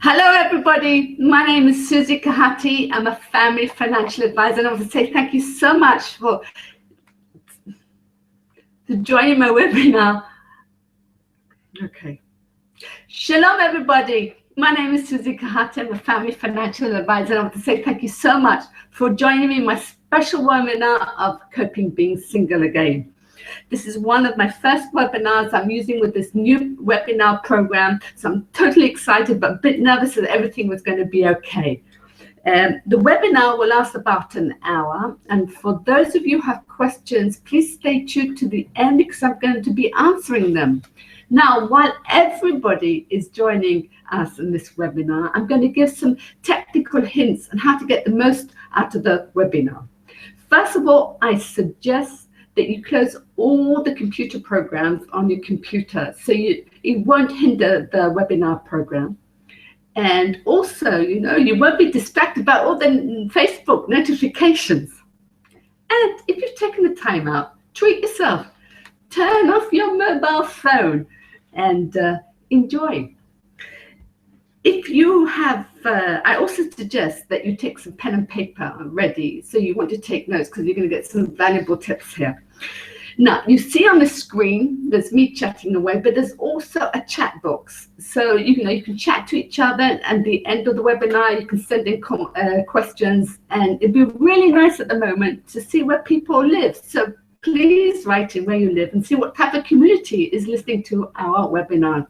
Hello, everybody. My name is Suzy Kahati. I'm a family financial advisor, and I want to say thank you so much for joining my webinar. Okay. Shalom, everybody. My name is Suzy Kahati. I'm a family financial advisor, and I want to say thank you so much for joining me in my special webinar of Coping Being Single Again. This is one of my first webinars I'm using with this new webinar program, so I'm totally excited but a bit nervous that everything was going to be okay. The webinar will last about an hour, and for those of you who have questions, please stay tuned to the end because I'm going to be answering them. Now, while everybody is joining us in this webinar, I'm going to give some technical hints on how to get the most out of the webinar. First of all, I suggest that you close all the computer programs on your computer so it won't hinder the webinar program. And also, you won't be distracted by all the Facebook notifications. And if you've taken the time out, treat yourself. Turn off your mobile phone and enjoy. If you have, I also suggest that you take some pen and paper ready. So you want to take notes because you're going to get some valuable tips here. Now, you see on the screen, there's me chatting away, but there's also a chat box. So, you can chat to each other, and at the end of the webinar, you can send in questions, and it'd be really nice at the moment to see where people live. So please write in where you live and see what type of community is listening to our webinar.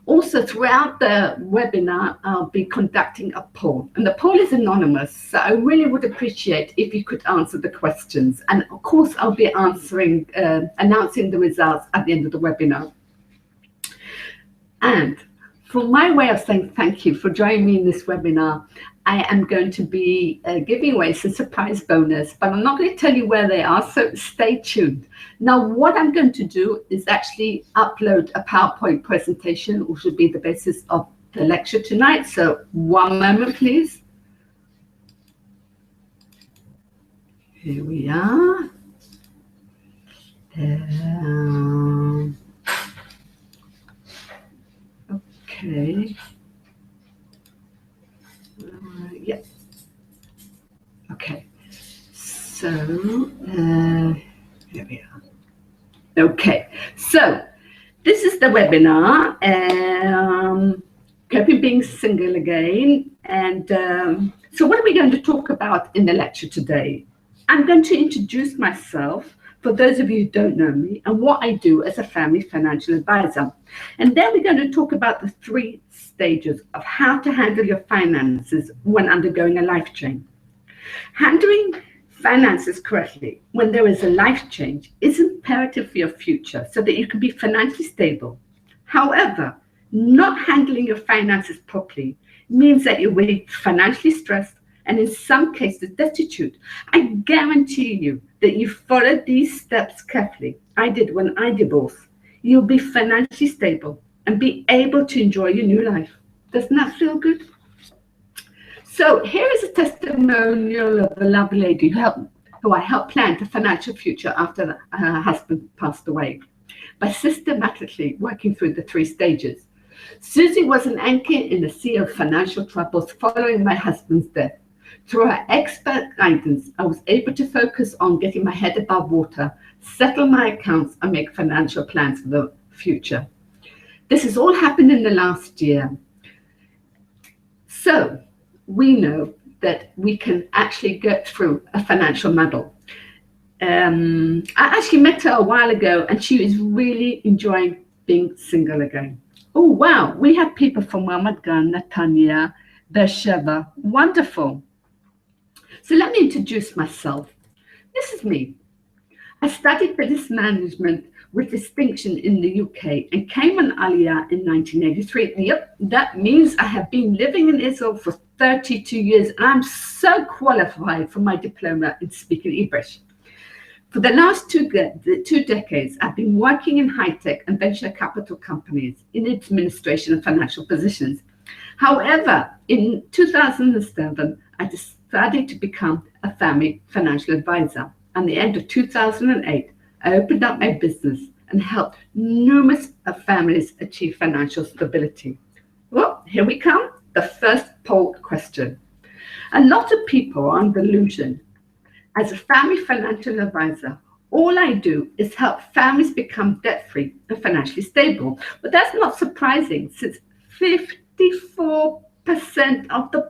Also, throughout the webinar, I'll be conducting a poll, and the poll is anonymous, so I really would appreciate if you could answer the questions. And of course, I'll be announcing the results at the end of the webinar. And for my way of saying thank you for joining me in this webinar, I am going to be giving away some surprise bonus, but I'm not going to tell you where they are, so stay tuned. Now, what I'm going to do is actually upload a PowerPoint presentation, which will be the basis of the lecture tonight. So one moment, please. Here we are. Okay. Yeah. Okay. So here we are. Okay. So this is the webinar, Coping Being Single Again. And so what are we going to talk about in the lecture today? I'm going to introduce myself for those of you who don't know me and what I do as a family financial advisor. And then we're going to talk about the 3 stages of how to handle your finances when undergoing a life change. Handling finances correctly when there is a life change is imperative for your future so that you can be financially stable. However, not handling your finances properly means that you'll be financially stressed and in some cases destitute. I guarantee you that you followed these steps carefully. I did when I divorced. You'll be financially stable and be able to enjoy your new life. Doesn't that feel good? So here is a testimonial of a lovely lady who I helped plan the financial future after her husband passed away by systematically working through the 3 stages. Suzy was an anchor in the sea of financial troubles following my husband's death. Through her expert guidance, I was able to focus on getting my head above water, settle my accounts, and make financial plans for the future. This has all happened in the last year. So we know that we can actually get through a financial muddle. I actually met her a while ago, and she is really enjoying being single again. Oh, wow. We have people from Ramat Gan, Netanya, Beersheba. Wonderful. So let me introduce myself. This is me. I studied business management with distinction in the UK and came on Aliyah in 1983. Yep, that means I have been living in Israel for 32 years, and I'm so qualified for my diploma in speaking Hebrew. For the last two decades, I've been working in high-tech and venture capital companies in administration and financial positions. However, in 2007, I decided to become a family financial advisor. At the end of 2008, I opened up my business and helped numerous families achieve financial stability. Well, here we come, the first poll question. A lot of people are under the illusion. As a family financial advisor, all I do is help families become debt-free and financially stable. But that's not surprising, since 54% of the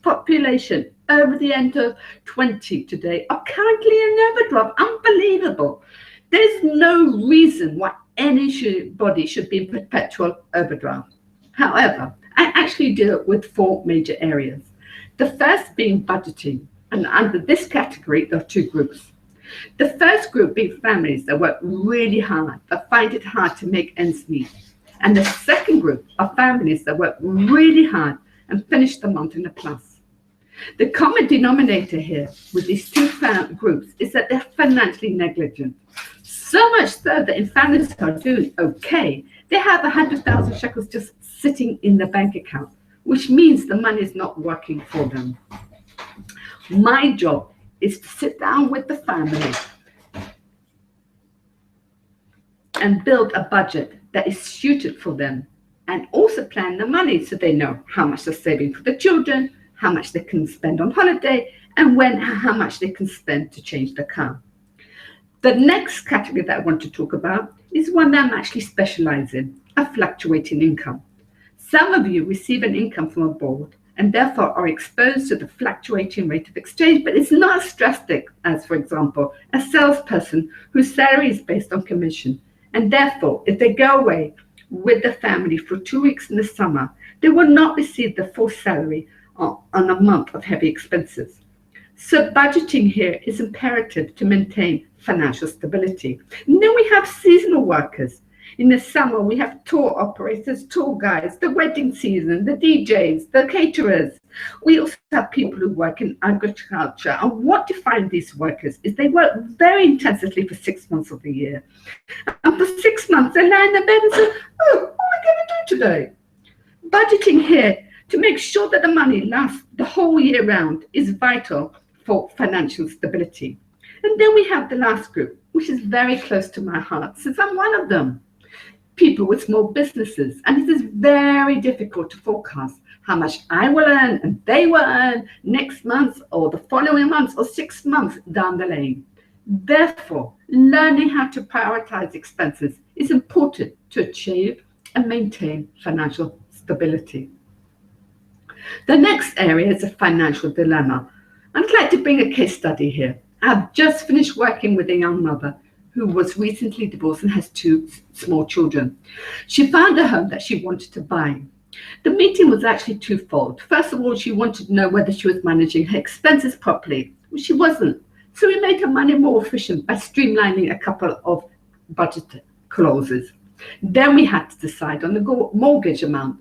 population over the end of 20 today are currently in overdraft. Unbelievable. There's no reason why anybody should be in perpetual overdraft. However, I actually deal with 4 major areas. The first being budgeting, and under this category there are 2 groups. The first group being families that work really hard but find it hard to make ends meet. And the second group are families that work really hard and finish the month in a plus. The common denominator here with these 2 groups is that they're financially negligent. So much so that in families that are doing okay, they have 100,000 shekels just sitting in the bank account, which means the money is not working for them. My job is to sit down with the family and build a budget that is suited for them, and also plan the money so they know how much they're saving for the children, how much they can spend on holiday, and how much they can spend to change the car. The next category that I want to talk about is one that I'm actually specializing in, a fluctuating income. Some of you receive an income from abroad and therefore are exposed to the fluctuating rate of exchange, but it's not as drastic as, for example, a salesperson whose salary is based on commission. And therefore, if they go away with the family for 2 weeks in the summer, they will not receive the full salary on a month of heavy expenses. So budgeting here is imperative to maintain financial stability. And then we have seasonal workers. In the summer, we have tour operators, tour guides, the wedding season, the DJs, the caterers. We also have people who work in agriculture. And what defines these workers is they work very intensively for 6 months of the year. And for 6 months, they lie in their bed and say, oh, what am I going to do today? Budgeting here to make sure that the money lasts the whole year round is vital for financial stability. And then we have the last group, which is very close to my heart, since I'm one of them. People with small businesses, and it is very difficult to forecast how much I will earn and they will earn next month or the following month or 6 months down the lane. Therefore, learning how to prioritize expenses is important to achieve and maintain financial stability. The next area is a financial dilemma. I'd like to bring a case study here. I've just finished working with a young mother who was recently divorced and has 2 small children. She found a home that she wanted to buy. The meeting was actually twofold. First of all, she wanted to know whether she was managing her expenses properly, which she wasn't. So we made her money more efficient by streamlining a couple of budget clauses. Then we had to decide on the mortgage amount.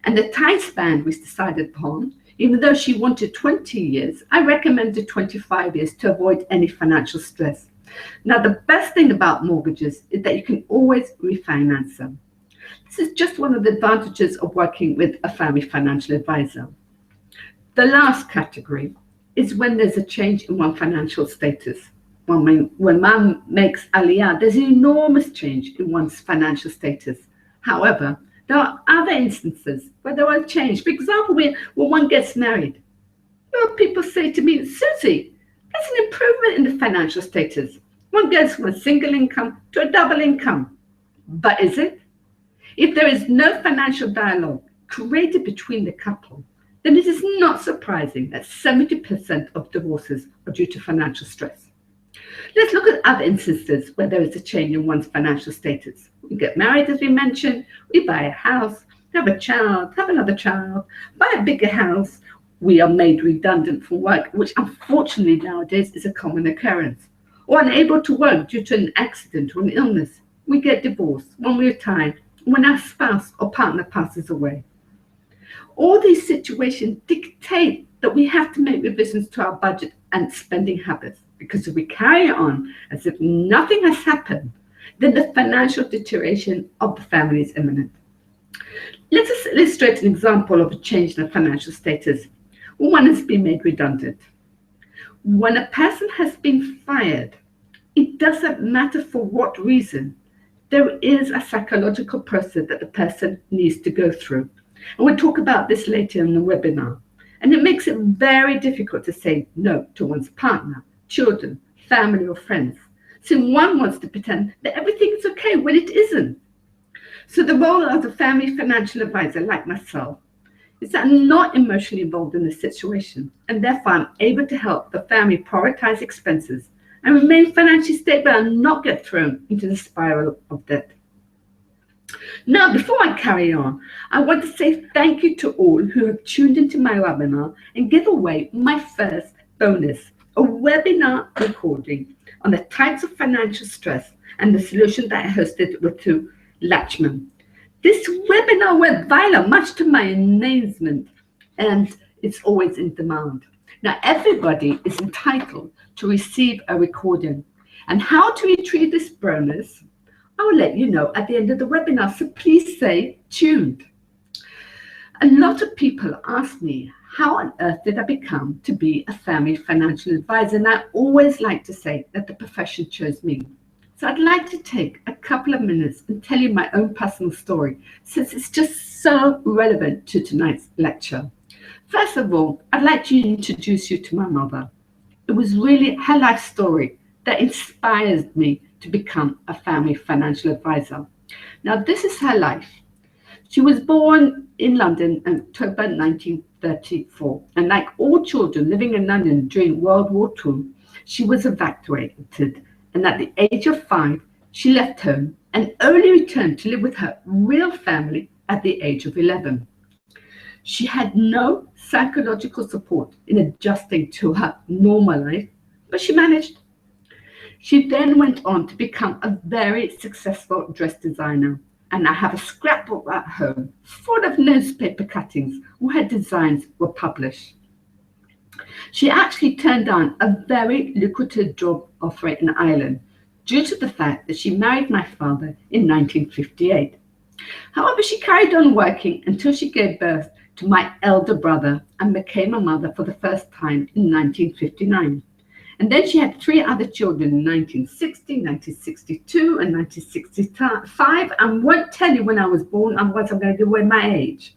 And the time span we decided upon, even though she wanted 20 years, I recommended 25 years to avoid any financial stress. Now, the best thing about mortgages is that you can always refinance them. This is just one of the advantages of working with a family financial advisor. The last category is when there's a change in one's financial status. When mom makes aliyah, there's an enormous change in one's financial status. However, there are other instances where there are change. For example, when one gets married, people say to me, Suzy, that's an improvement in the financial status. One goes from a single income to a double income. But is it? If there is no financial dialogue created between the couple, then it is not surprising that 70% of divorces are due to financial stress. Let's look at other instances where there is a change in one's financial status. We get married, as we mentioned, we buy a house, have a child, have another child, buy a bigger house. We are made redundant from work, which unfortunately nowadays is a common occurrence, or unable to work due to an accident or an illness. We get divorced when we retire, when our spouse or partner passes away. All these situations dictate that we have to make revisions to our budget and spending habits, because if we carry on as if nothing has happened, then the financial deterioration of the family is imminent. Let us illustrate an example of a change in the financial status when one has been made redundant. When a person has been fired, it doesn't matter for what reason. There is a psychological process that the person needs to go through. And we'll talk about this later in the webinar. And it makes it very difficult to say no to one's partner, children, family, or friends. So one wants to pretend that everything is okay when it isn't. So the role of a family financial advisor like myself is that I'm not emotionally involved in the situation, and therefore I'm able to help the family prioritize expenses and remain financially stable and not get thrown into the spiral of debt. Now, before I carry on, I want to say thank you to all who have tuned into my webinar and give away my first bonus, a webinar recording on the types of financial stress and the solution that I hosted with two Latchman. This webinar went viral, much to my amazement, and it's always in demand. Now, everybody is entitled to receive a recording, and how to retrieve this bonus, I will let you know at the end of the webinar, so please stay tuned. A lot of people ask me, how on earth did I become to be a family financial advisor? And I always like to say that the profession chose me. So I'd like to take a couple of minutes and tell you my own personal story, since it's just so relevant to tonight's lecture. First of all, I'd like to introduce you to my mother. It was really her life story that inspired me to become a family financial advisor. Now, this is her life. She was born in London in October 1934, and like all children living in London during World War II, she was evacuated, and at the age of 5, she left home and only returned to live with her real family at the age of 11. She had no psychological support in adjusting to her normal life, but she managed. She then went on to become a very successful dress designer, and I have a scrapbook at home full of newspaper cuttings where her designs were published. She actually turned down a very lucrative job offer in Ireland due to the fact that she married my father in 1958. However, she carried on working until she gave birth to my elder brother and became a mother for the first time in 1959. And then she had 3 other children in 1960, 1962, and 1965. And won't tell you when I was born, otherwise I'm going to give away my age.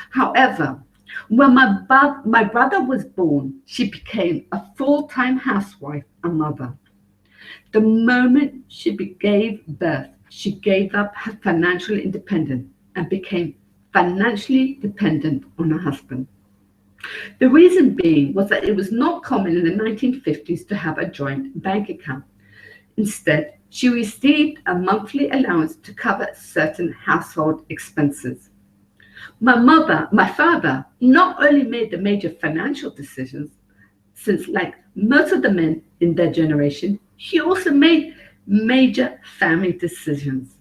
However, when my brother was born, she became a full-time housewife and mother. The moment she gave birth, she gave up her financial independence and became financially dependent on her husband. The reason being was that it was not common in the 1950s to have a joint bank account. Instead, she received a monthly allowance to cover certain household expenses. My father not only made the major financial decisions, since like most of the men in their generation, he also made major family decisions.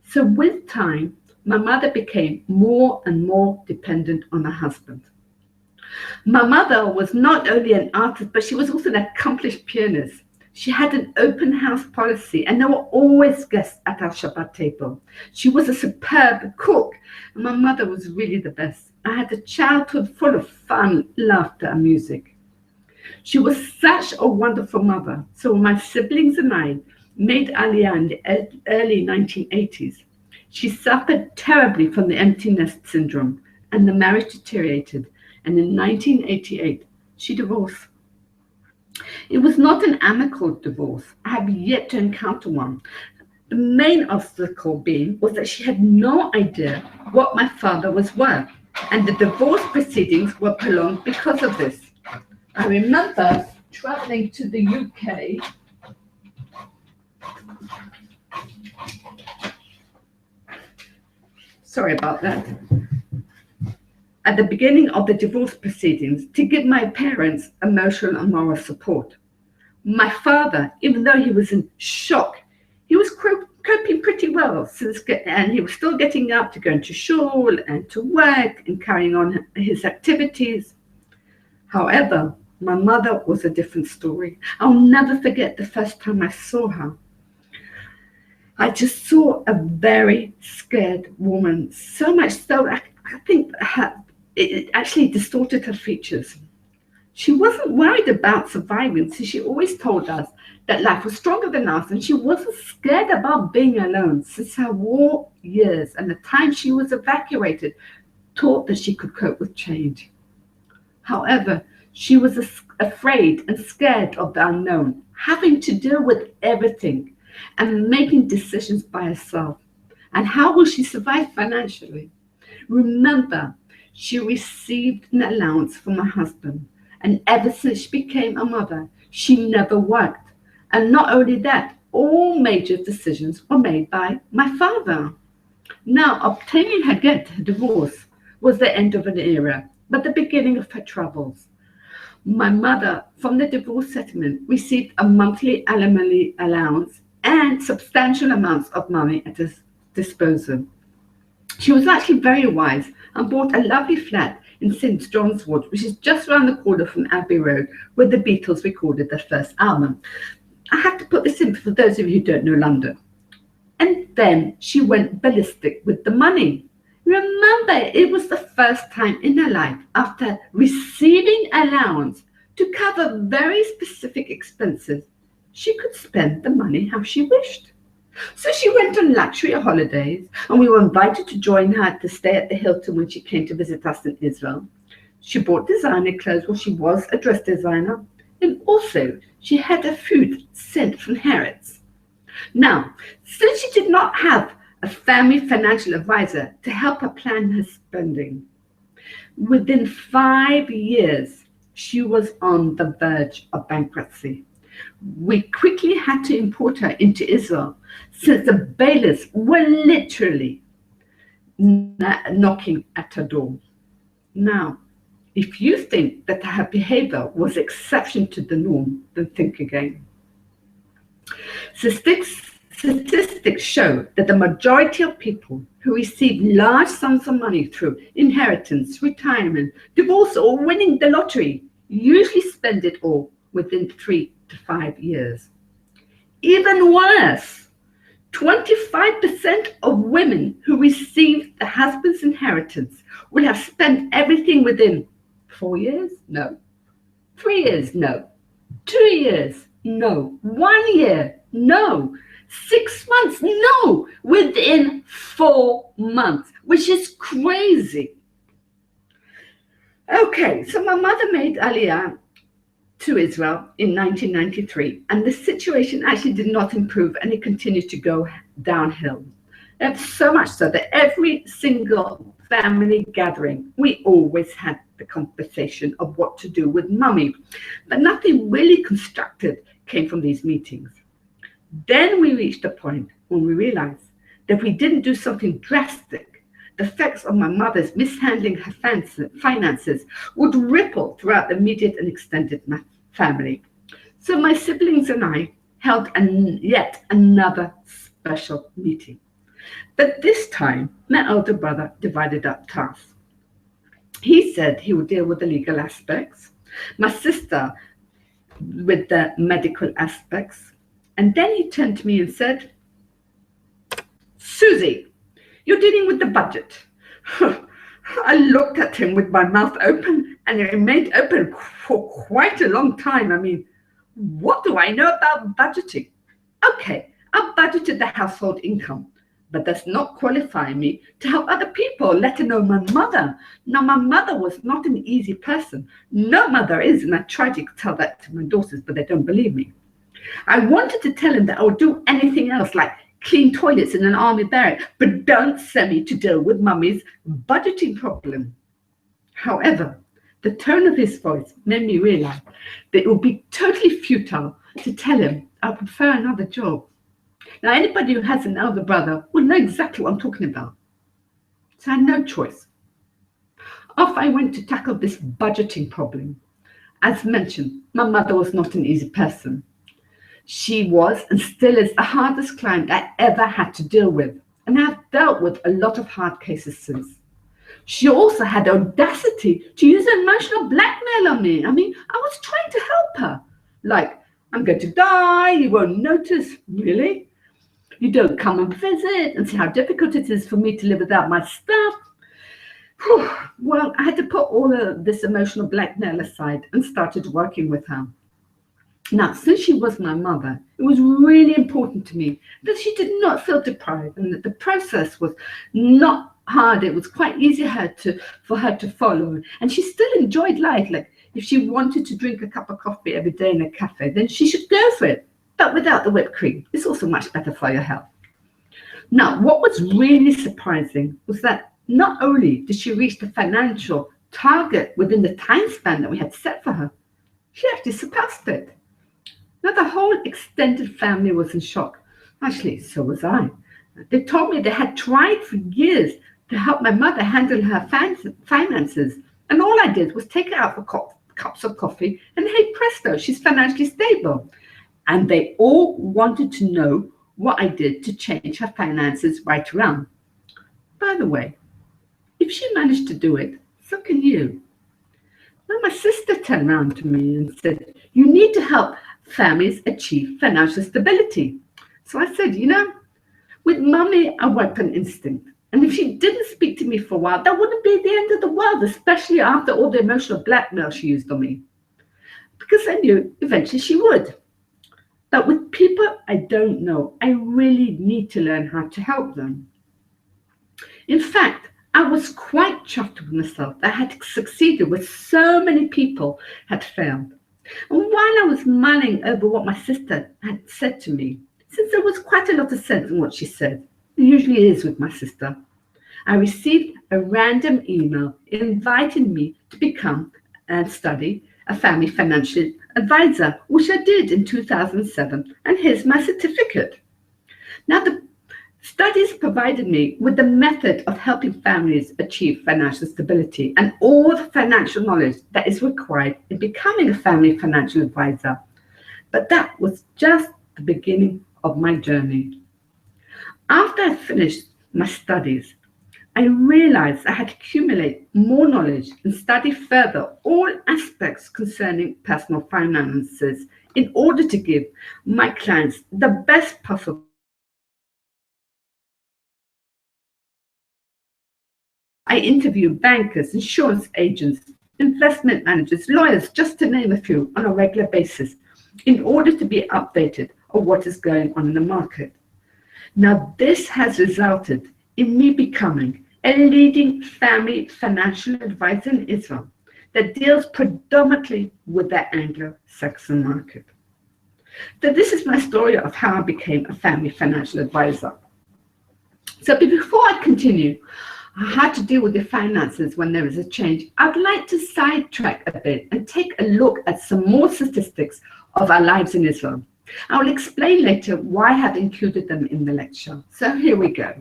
So with time, my mother became more and more dependent on her husband. My mother was not only an artist, but she was also an accomplished pianist. She had an open house policy, and there were always guests at our Shabbat table. She was a superb cook, and my mother was really the best. I had a childhood full of fun, laughter, and music. She was such a wonderful mother. So when my siblings and I made Aliyah in the early 1980s, she suffered terribly from the empty nest syndrome, and the marriage deteriorated. And in 1988, she divorced. It was not an amicable divorce. I have yet to encounter one. The main obstacle being was that she had no idea what my father was worth, and the divorce proceedings were prolonged because of this. I remember traveling to the UK sorry about that, at the beginning of the divorce proceedings to give my parents emotional and moral support. My father, even though he was in shock, he was coping pretty well, and he was still getting up to go into shul and to work and carrying on his activities. However, my mother was a different story. I'll never forget the first time I saw her. I just saw a very scared woman, so much so I think it actually distorted her features. She wasn't worried about surviving, so she always told us that life was stronger than us, and she wasn't scared about being alone since her war years and the time she was evacuated thought that she could cope with change. However, she was afraid and scared of the unknown, having to deal with everything and making decisions by herself. And how will she survive financially? Remember, she received an allowance from her husband, and ever since she became a mother, she never worked. And not only that, all major decisions were made by my father. Now, obtaining her divorce was the end of an era, but the beginning of her troubles. My mother, from the divorce settlement, received a monthly alimony allowance and substantial amounts of money at her disposal. She was actually very wise and bought a lovely flat in St. John's Wood, which is just around the corner from Abbey Road, where the Beatles recorded their first album. I have to put this in for those of you who don't know London. And then she went ballistic with the money. Remember, it was the first time in her life, after receiving allowance to cover very specific expenses, she could spend the money how she wished. So she went on luxury holidays, and we were invited to join her to stay at the Hilton when she came to visit us in Israel. She bought designer clothes, well, she was a dress designer, and also she had her food sent from Harrods. Now, since she did not have a family financial advisor to help her plan her spending, within 5 years, she was on the verge of bankruptcy. We quickly had to import her into Israel, since the bailiffs were literally knocking at her door. Now, if you think that her behavior was exception to the norm, then think again. Statistics show that the majority of people who receive large sums of money through inheritance, retirement, divorce, or winning the lottery usually spend it all within 3 to 5 years. Even worse, 25% of women who receive the husband's inheritance will have spent everything within 4 years? No. 3 years? No. 2 years? No. 1 year? No. 6 months? No. Within 4 months, which is crazy. Okay, so my mother made Aliyah to Israel in 1993, and the situation actually did not improve, and it continued to go downhill. And so much so that every single family gathering, we always had the conversation of what to do with mummy, but nothing really constructive came from these meetings. Then we reached a point when we realized that if we didn't do something drastic, the effects of my mother's mishandling her finances would ripple throughout the immediate and extended family. So my siblings and I held yet another special meeting. But this time, my elder brother divided up tasks. He said he would deal with the legal aspects, my sister with the medical aspects, and then he turned to me and said, "Suzy, you're dealing with the budget." I looked at him with my mouth open, and it remained open for quite a long time. I mean, what do I know about budgeting? Okay, I budgeted the household income, but that's not qualifying me to help other people, let alone my mother. Now, my mother was not an easy person. No mother is, and I tried to tell that to my daughters, but they don't believe me. I wanted to tell him that I would do anything else, like clean toilets in an army barrack, but don't send me to deal with mummy's budgeting problem. However, the tone of his voice made me realize that it would be totally futile to tell him I prefer another job. Now, anybody who has an elder brother will know exactly what I'm talking about. So I had no choice. Off I went to tackle this budgeting problem. As mentioned, my mother was not an easy person. She was and still is the hardest client I ever had to deal with, and I've dealt with a lot of hard cases since. She also had the audacity to use emotional blackmail on me. I mean, I was trying to help her. Like, I'm going to die, you won't notice. Really? You don't come and visit and see how difficult it is for me to live without my stuff. Whew. Well, I had to put all of this emotional blackmail aside and started working with her. Now, since she was my mother, it was really important to me that she did not feel deprived and that the process was not hard, it was quite easy for her to follow. And she still enjoyed life. Like if she wanted to drink a cup of coffee every day in a cafe, then she should go for it, but without the whipped cream. It's also much better for your health. Now, what was really surprising was that not only did she reach the financial target within the time span that we had set for her, she actually surpassed it. Now, the whole extended family was in shock. Actually, so was I. They told me they had tried for years to help my mother handle her finances, and all I did was take her out for cups of coffee, and hey presto, she's financially stable. And they all wanted to know what I did to change her finances right around. By the way, if she managed to do it, so can you. Now my sister turned around to me and said, you need to help families achieve financial stability. So I said, with mummy, I worked on instinct. And if she didn't speak to me for a while, that wouldn't be the end of the world, especially after all the emotional blackmail she used on me. Because I knew eventually she would. But with people I don't know, I really need to learn how to help them. In fact, I was quite chuffed with myself that I had succeeded where so many people had failed. And while I was mulling over what my sister had said to me, since there was quite a lot of sense in what she said, it usually is with my sister, I received a random email inviting me to become and study a family financial advisor, which I did in 2007, and here's my certificate. Now, the studies provided me with the method of helping families achieve financial stability and all the financial knowledge that is required in becoming a family financial advisor. But that was just the beginning of my journey. After I finished my studies, I realized I had to accumulate more knowledge and study further all aspects concerning personal finances in order to give my clients the best possible. I interviewed bankers, insurance agents, investment managers, lawyers, just to name a few, on a regular basis in order to be updated on what is going on in the market. Now, this has resulted in me becoming a leading family financial advisor in Israel that deals predominantly with the Anglo-Saxon market. So this is my story of how I became a family financial advisor. So before I continue how to deal with the finances when there is a change, I'd like to sidetrack a bit and take a look at some more statistics of our lives in Israel. I will explain later why I have included them in the lecture. So here we go.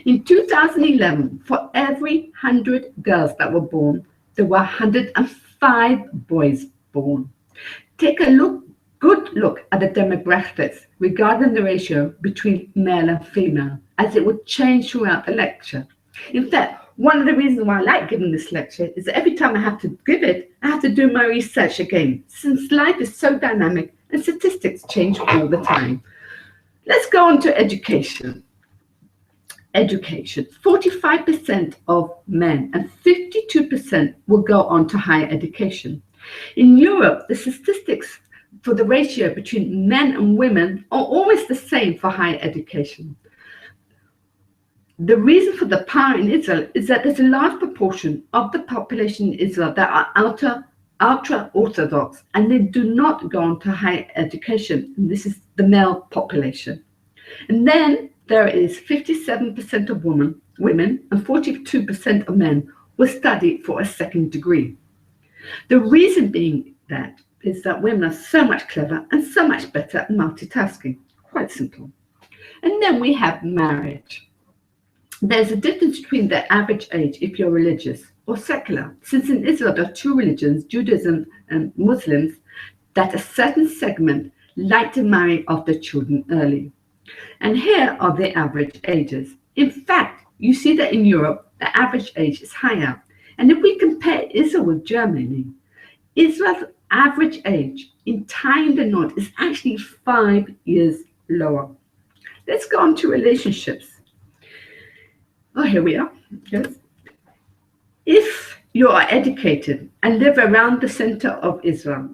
In 2011, for every 100 girls that were born, there were 105 boys born. Take a good look at the demographics regarding the ratio between male and female, as it would change throughout the lecture. In fact, one of the reasons why I like giving this lecture is that every time I have to give it, I have to do my research again, since life is so dynamic and statistics change all the time. Let's go on to education. Education. 45% of men and 52% will go on to higher education. In Europe, the statistics for the ratio between men and women are always the same for higher education. The reason for the power in Israel is that there's a large proportion of the population in Israel that are ultra-Orthodox, and they do not go on to higher education. And this is the male population. And then there is 57% of women and 42% of men will study for a second degree. The reason being that is that women are so much clever and so much better at multitasking. Quite simple. And then we have marriage. There's a difference between the average age if you're religious or secular, since in Israel there are two religions, Judaism and Muslims, that a certain segment like to marry off their children early. And here are the average ages. In fact, you see that in Europe, the average age is higher. And if we compare Israel with Germany, Israel's average age in tying the knot is actually 5 years lower. Let's go on to relationships. Oh, here we are. Yes. If you are educated and live around the center of Israel,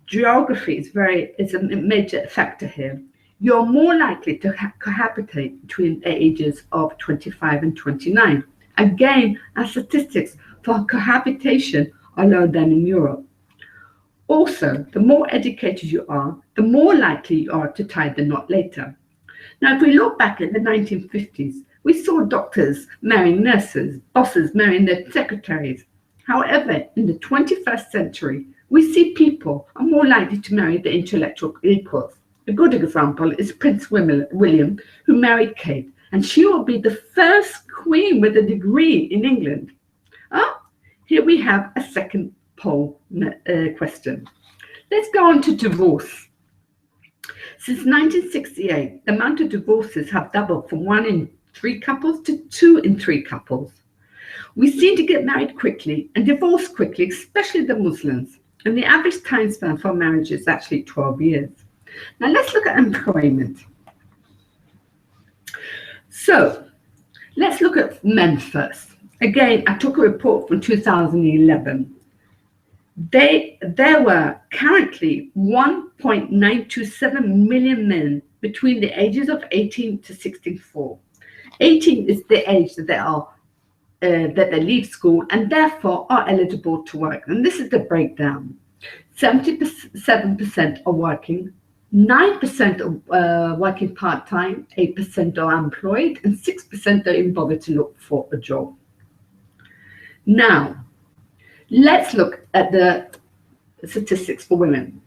geography is a major factor here. you're more likely to cohabitate between the ages of 25 and 29. Again, our statistics for cohabitation are lower than in Europe. Also, the more educated you are, the more likely you are to tie the knot later. Now, if we look back at the 1950s, we saw doctors marrying nurses, bosses marrying their secretaries. However, in the 21st century, we see people are more likely to marry their intellectual equals. A good example is Prince William, who married Kate, and she will be the first queen with a degree in England. Here we have a second poll question. Let's go on to divorce. Since 1968, the amount of divorces have doubled from 1 in 3 couples to 2 in 3 couples. We seem to get married quickly and divorce quickly, especially the Muslims. And the average time span for marriage is actually 12 years. Now let's look at employment. So let's look at men first. Again, I took a report from 2011. There were currently 1.927 million men between the ages of 18 to 64. 18 is the age that they leave school and therefore are eligible to work. And this is the breakdown. 77% are working, 9% are working part-time, 8% are unemployed, and 6% don't even bother to look for a job. Now, let's look at the statistics for women.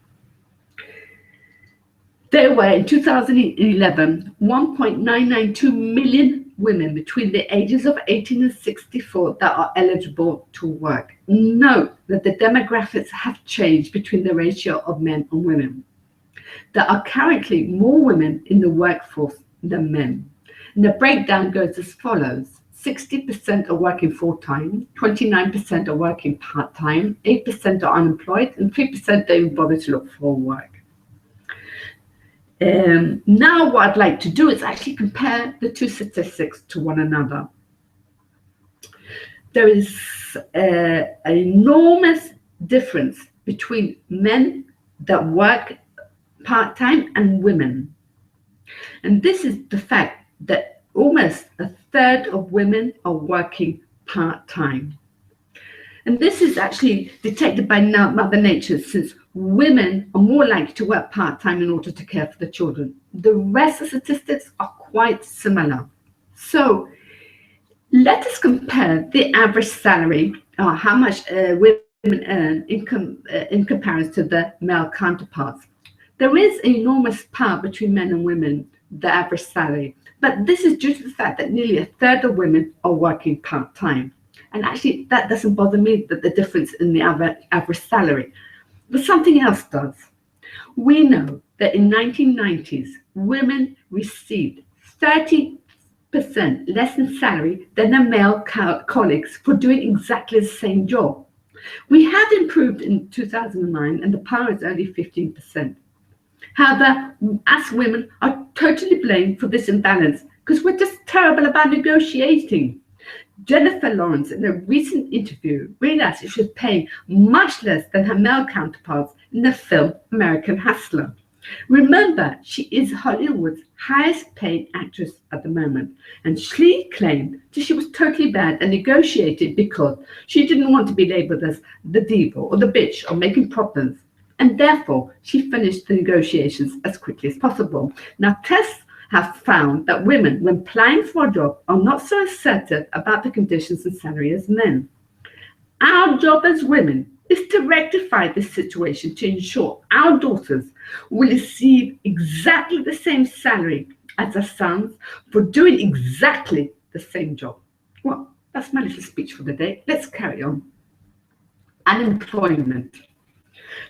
There were in 2011 1.992 million women between the ages of 18 and 64 that are eligible to work. Note that the demographics have changed between the ratio of men and women. There are currently more women in the workforce than men. And the breakdown goes as follows. 60% are working full-time, 29% are working part-time, 8% are unemployed, and 3% don't bother to look for work. Now what I'd like to do is actually compare the two statistics to one another. There is an enormous difference between men that work part-time and women. And this is the fact that almost a third of women are working part-time. And this is actually detected by Mother Nature, since women are more likely to work part-time in order to care for the children. The rest of the statistics are quite similar. So let us compare the average salary, or how much women earn in comparison to their male counterparts. There is enormous power between men and women, the average salary, but this is due to the fact that nearly a third of women are working part-time. And actually, that doesn't bother me, that the difference in the average salary. But something else does. We know that in 1990s, women received 30% less in salary than their male colleagues for doing exactly the same job. We had improved in 2009, and the power is only 15%. However, us women are totally blamed for this imbalance because we're just terrible about negotiating. Jennifer Lawrence, in a recent interview, realized she was paying much less than her male counterparts in the film American Hustler. Remember, she is Hollywood's highest paid actress at the moment, and she claimed that she was totally bad and negotiated because she didn't want to be labeled as the diva or the bitch or making problems, and therefore she finished the negotiations as quickly as possible. Now, tests have found that women, when applying for a job, are not so assertive about the conditions and salary as men. Our job as women is to rectify this situation to ensure our daughters will receive exactly the same salary as their sons for doing exactly the same job. Well, that's my little speech for the day. Let's carry on. Unemployment.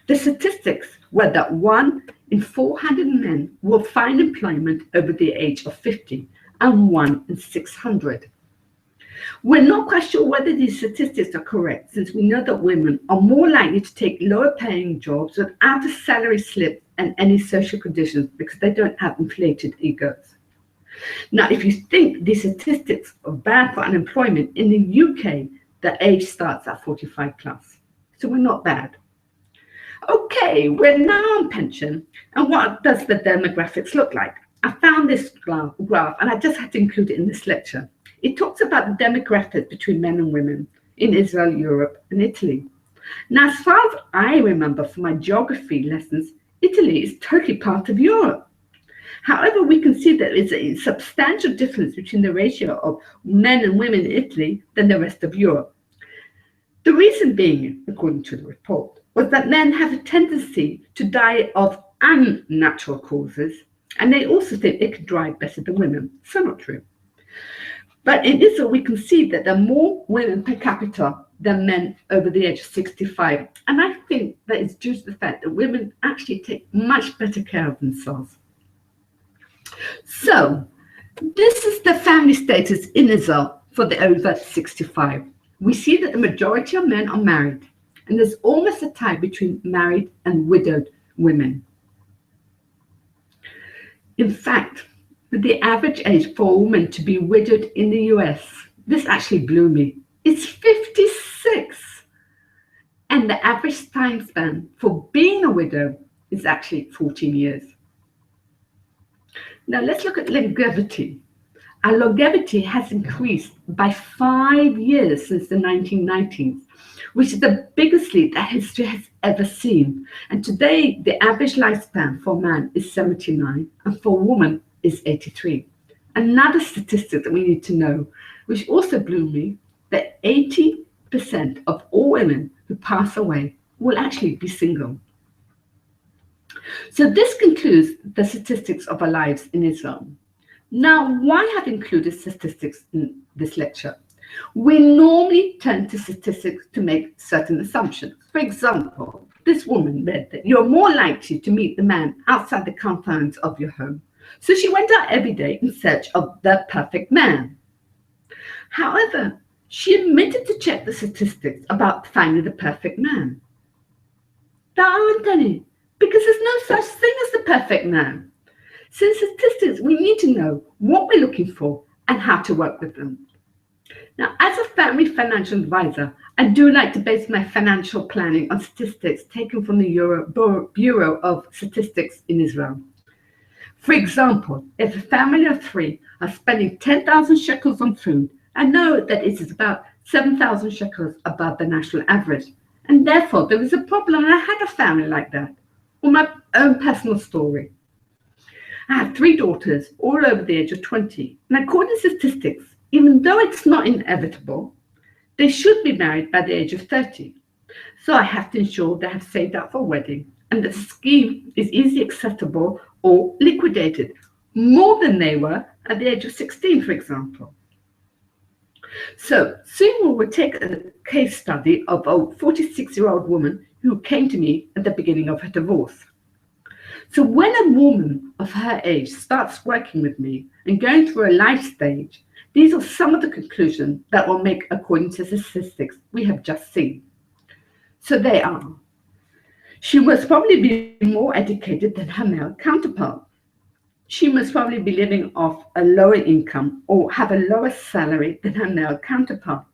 The statistics were that 1 in 400 men will find employment over the age of 50 and 1 in 600. We're not quite sure whether these statistics are correct, since we know that women are more likely to take lower paying jobs without a salary slip and any social conditions because they don't have inflated egos. Now, if you think these statistics are bad for unemployment, in the UK, the age starts at 45 plus. So we're not bad. Okay, we're now on pension, and what does the demographics look like? I found this graph, and I just had to include it in this lecture. It talks about the demographics between men and women in Israel, Europe, and Italy. Now, as far as I remember from my geography lessons, Italy is totally part of Europe. However, we can see that it's a substantial difference between the ratio of men and women in Italy than the rest of Europe. The reason being, according to the report, was that men have a tendency to die of unnatural causes, and they also think they can drive better than women. So not true. But in Israel, we can see that there are more women per capita than men over the age of 65. And I think that is due to the fact that women actually take much better care of themselves. So this is the family status in Israel for the over 65. We see that the majority of men are married, and there's almost a tie between married and widowed women. In fact, the average age for a woman to be widowed in the US, this actually blew me. It's 56. And the average time span for being a widow is actually 14 years. Now let's look at longevity. Our longevity has increased by 5 years since the 1990s, which is the biggest leap that history has ever seen. And today, the average lifespan for a man is 79, and for a woman is 83. Another statistic that we need to know, which also blew me, that 80% of all women who pass away will actually be single. So this concludes the statistics of our lives in Israel. Now, why have included statistics in this lecture? We normally turn to statistics to make certain assumptions. For example, this woman read that you're more likely to meet the man outside the confines of your home. So she went out every day in search of the perfect man. However, she omitted to check the statistics about finding the perfect man. There aren't any, because there's no such thing as the perfect man. So in statistics, we need to know what we're looking for and how to work with them. Now, as a family financial advisor, I do like to base my financial planning on statistics taken from the Bureau of Statistics in Israel. For example, if a family of 3 are spending 10,000 shekels on food, I know that it is about 7,000 shekels above the national average. And therefore, there was a problem, and I had a family like that. Or my own personal story. I have 3 daughters, all over the age of 20. And according to statistics, even though it's not inevitable, they should be married by the age of 30. So I have to ensure they have saved up for a wedding and that the scheme is easily accessible or liquidated, more than they were at the age of 16, for example. So soon we will take a case study of a 46-year-old woman who came to me at the beginning of her divorce. So when a woman of her age starts working with me and going through a life stage, these are some of the conclusions that will make according to the statistics we have just seen. So they are: she must probably be more educated than her male counterpart. She must probably be living off a lower income or have a lower salary than her male counterpart.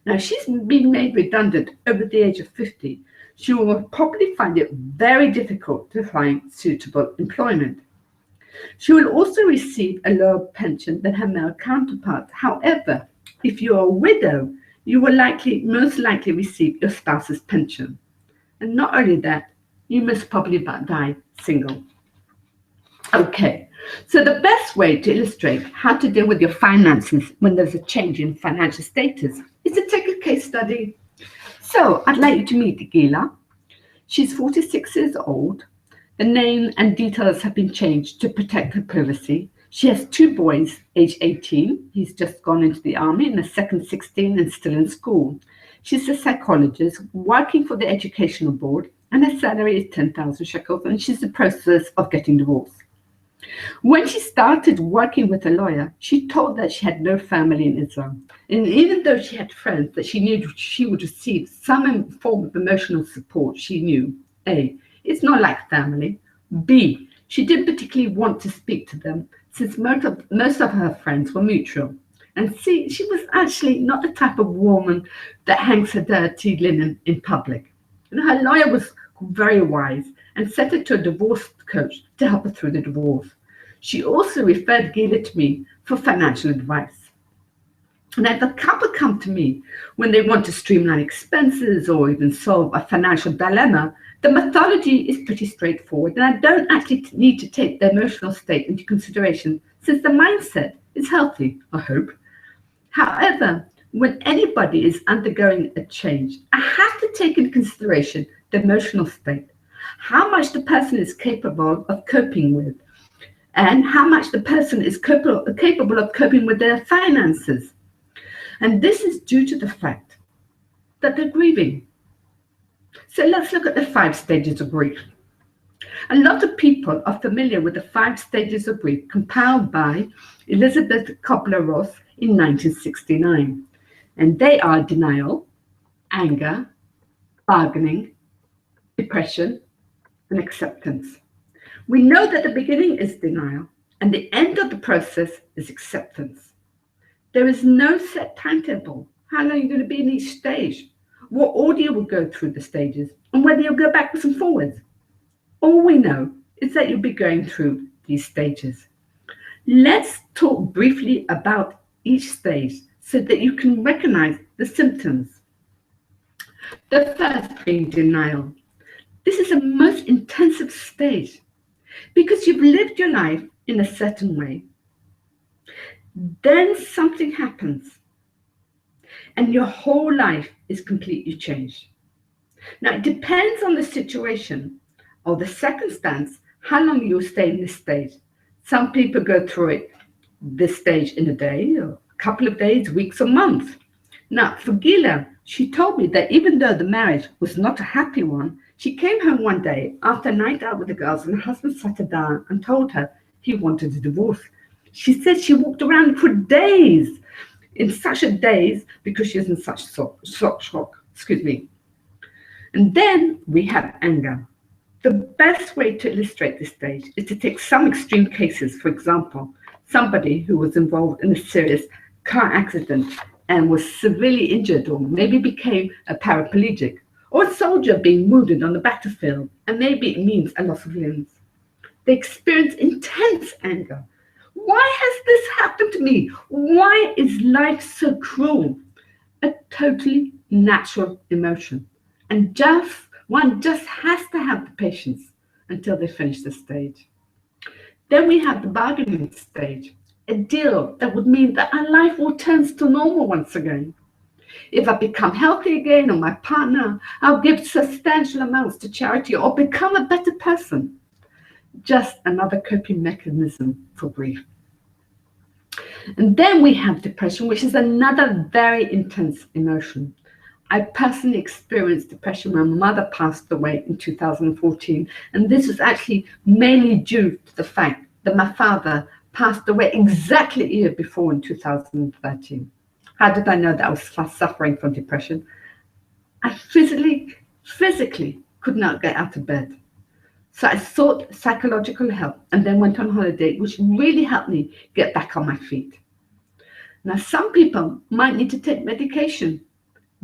Now, if she's been made redundant over the age of 50, she will probably find it very difficult to find suitable employment. She will also receive a lower pension than her male counterpart. However, if you are a widow, you will most likely receive your spouse's pension. And not only that, you must probably die single. Okay, so the best way to illustrate how to deal with your finances when there's a change in financial status is to take a case study. So I'd like you to meet Gila. She's 46 years old. The name and details have been changed to protect her privacy. She has 2 boys, age 18. He's just gone into the army, and the second 16 and still in school. She's a psychologist working for the Educational Board, and her salary is 10,000 shekels, and she's in the process of getting divorced. When she started working with a lawyer, she told that she had no family in Israel. And even though she had friends that she knew she would receive some form of emotional support, she knew, A, it's not like family. B, she didn't particularly want to speak to them since most of her friends were mutual. And C, she was actually not the type of woman that hangs her dirty linen in public. And her lawyer was very wise, and sent her to a divorce coach to help her through the divorce. She also referred Gila to me for financial advice. Now, if a couple come to me when they want to streamline expenses or even solve a financial dilemma, the methodology is pretty straightforward, and I don't actually need to take their emotional state into consideration since the mindset is healthy, I hope. However, when anybody is undergoing a change, I have to take into consideration the emotional state, how much the person is capable of coping with, and how much the person is capable of coping with their finances. And this is due to the fact that they're grieving. So let's look at the 5 stages of grief. A lot of people are familiar with the 5 stages of grief compiled by Elizabeth Kubler-Ross in 1969. And they are denial, anger, bargaining, depression, and acceptance. We know that the beginning is denial and the end of the process is acceptance. There is no set timetable. How long are you going to be in each stage? What order you will go through the stages, and whether you'll go backwards and forwards. All we know is that you'll be going through these stages. Let's talk briefly about each stage so that you can recognize the symptoms. The first being denial. This is the most intensive stage because you've lived your life in a certain way. Then something happens and your whole life is completely changed. Now, it depends on the situation or the circumstance, how long you'll stay in this stage. Some people go through this stage in a day, or a couple of days, weeks, or months. Now, for Gila, she told me that even though the marriage was not a happy one, she came home one day after a night out with the girls, and her husband sat her down and told her he wanted a divorce. She said she walked around for days, in such a daze, because she was in such shock. And then we have anger. The best way to illustrate this stage is to take some extreme cases. For example, somebody who was involved in a serious car accident and was severely injured, or maybe became a paraplegic, or a soldier being wounded on the battlefield, and maybe it means a loss of limbs. They experience intense anger. Why has this happened to me? Why is life so cruel? A totally natural emotion. And one just has to have the patience until they finish the stage. Then we have the bargaining stage, a deal that would mean that our life will turn to normal once again. If I become healthy again, or my partner, I'll give substantial amounts to charity or become a better person. Just another coping mechanism for grief. And then we have depression, which is another very intense emotion. I personally experienced depression when my mother passed away in 2014, and this was actually mainly due to the fact that my father passed away exactly a year before in 2013. How did I know that I was suffering from depression? I physically could not get out of bed. So I sought psychological help and then went on holiday, which really helped me get back on my feet. Now, some people might need to take medication.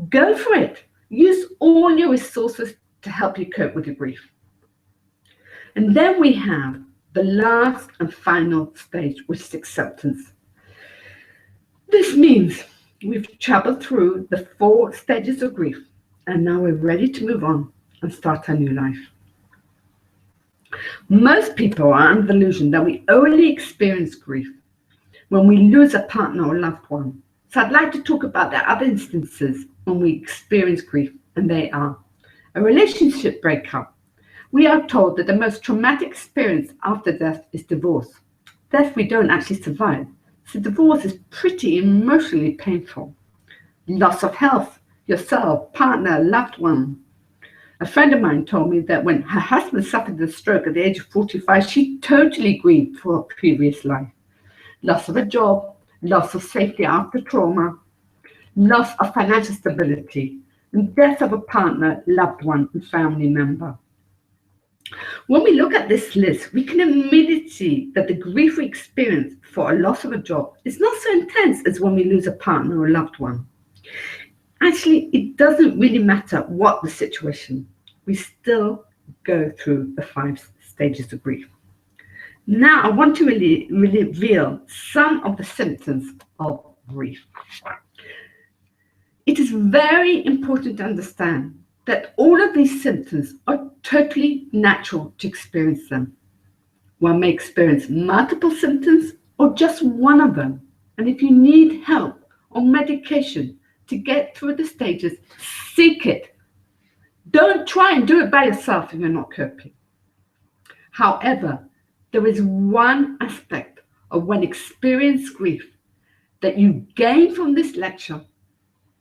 Go for it. Use all your resources to help you cope with your grief. And then we have the last and final stage, which is acceptance. This means we've traveled through the 4 stages of grief, and now we're ready to move on and start our new life. Most people are under the illusion that we only experience grief when we lose a partner or loved one. So I'd like to talk about the other instances when we experience grief, and they are a relationship breakup. We are told that the most traumatic experience after death is divorce. Death we don't actually survive, so divorce is pretty emotionally painful. Loss of health, yourself, partner, loved one. A friend of mine told me that when her husband suffered a stroke at the age of 45, she totally grieved for her previous life. Loss of a job, loss of safety after trauma, loss of financial stability, and death of a partner, loved one, and family member. When we look at this list, we can immediately see that the grief we experience for a loss of a job is not so intense as when we lose a partner or a loved one. Actually, it doesn't really matter what the situation. we still go through the 5 stages of grief. Now, I want to reveal some of the symptoms of grief. It is very important to understand that all of these symptoms are totally natural to experience them. One may experience multiple symptoms or just one of them. And if you need help or medication to get through the stages, seek it. Don't try and do it by yourself if you're not coping. However, there is one aspect of when experiencing grief that you gain from this lecture.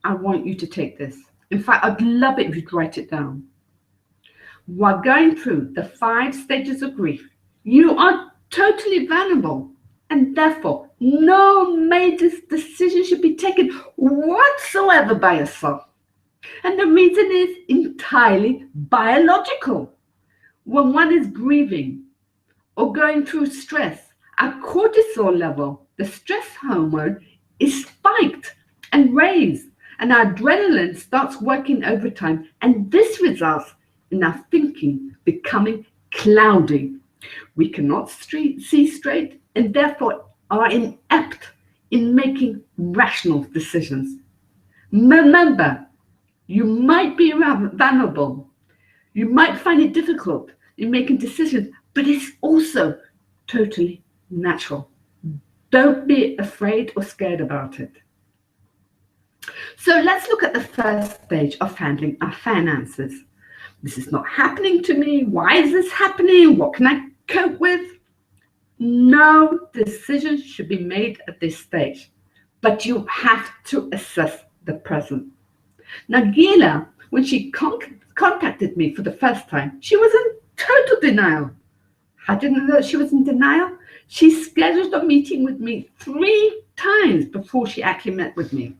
I want you to take this. In fact, I'd love it if you'd write it down. While going through the 5 stages of grief, you are totally vulnerable, and therefore no major decision should be taken whatsoever by yourself. And the reason is entirely biological. When one is grieving or going through stress, our cortisol level, the stress hormone, is spiked and raised, and our adrenaline starts working overtime, and this results in our thinking becoming cloudy. We cannot see straight and therefore are inept in making rational decisions. Remember, you might be vulnerable. You might find it difficult in making decisions, but it's also totally natural. Don't be afraid or scared about it. So let's look at the first stage of handling our finances. This is not happening to me. Why is this happening? What can I cope with? No decision should be made at this stage, but you have to assess the present. Now, Gila, when she contacted me for the first time, she was in total denial. I didn't know she was in denial. She scheduled a meeting with me 3 times before she actually met with me.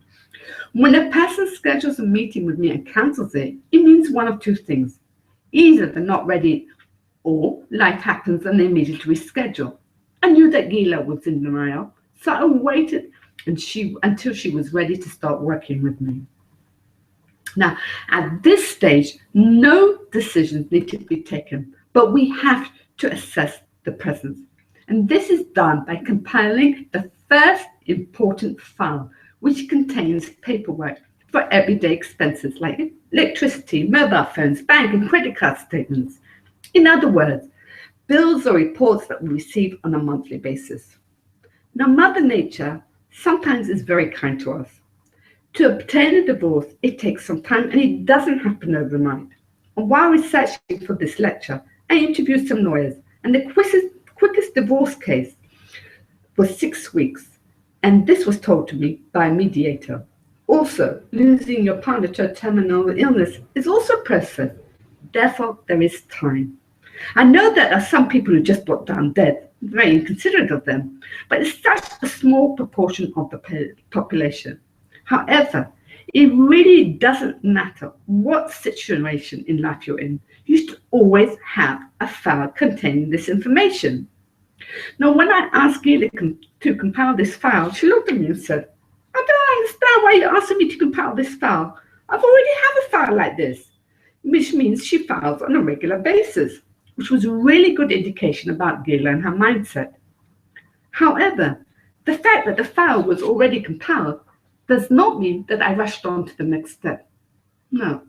When a person schedules a meeting with me and cancels it, it means one of 2 things. Either they're not ready or life happens and they immediately reschedule. I knew that Gila was in denial, so I waited until she was ready to start working with me. Now, at this stage, no decisions need to be taken, but we have to assess the present. And this is done by compiling the first important file, which contains paperwork for everyday expenses like electricity, mobile phones, bank and credit card statements. In other words, bills or reports that we receive on a monthly basis. Now, Mother Nature sometimes is very kind to us. To obtain a divorce, it takes some time and it doesn't happen overnight. And while researching for this lecture, I interviewed some lawyers, and the quickest divorce case was 6 weeks. And this was told to me by a mediator. Also, losing your partner to a terminal illness is also a process. Therefore, there is time. I know that there are some people who just drop down dead, very inconsiderate of them, but it's such a small proportion of the population. However, it really doesn't matter what situation in life you're in. You should always have a file containing this information. Now, when I asked Gila to compile this file, she looked at me and said, I don't understand why you're asking me to compile this file. I've already have a file like this, which means she files on a regular basis, which was a really good indication about Gila and her mindset. However, the fact that the file was already compiled does not mean that I rushed on to the next step. No,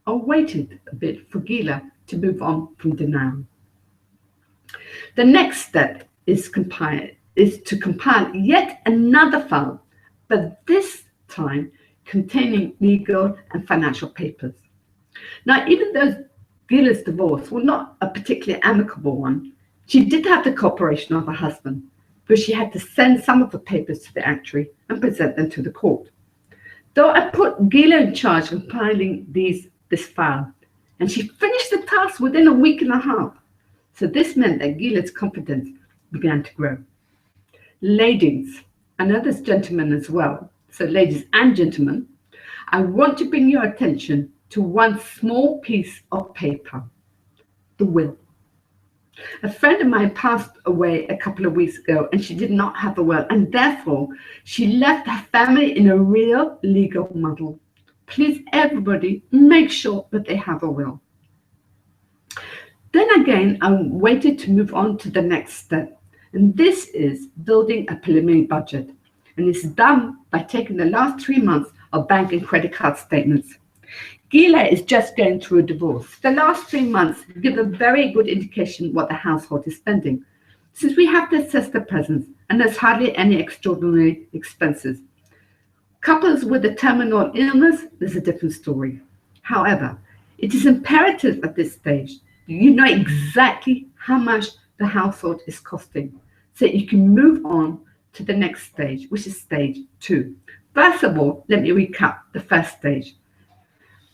I waited a bit for Gila to move on from denial. The next step is to compile yet another file, but this time containing legal and financial papers. Now, even though Gila's divorce was not a particularly amicable one, she did have the cooperation of her husband, but she had to send some of the papers to the actuary and present them to the court. Though I put Gila in charge of compiling this file, and she finished the task within a week and a half. So this meant that Gila's confidence began to grow. Ladies, and others gentlemen as well, so ladies and gentlemen, I want to bring your attention to one small piece of paper, the will. A friend of mine passed away a couple of weeks ago, and she did not have a will, and therefore she left her family in a real legal muddle. Please, everybody, make sure that they have a will. Then again, I waited to move on to the next step. And this is building a preliminary budget. And it's done by taking the last 3 months of bank and credit card statements. Gila is just going through a divorce. The last 3 months give a very good indication what the household is spending, since we have to assess the presence and there's hardly any extraordinary expenses. Couples with a terminal illness, there's a different story. However, it is imperative at this stage that you know exactly how much the household is costing, so you can move on to the next stage, which is stage 2. First of all, let me recap the first stage.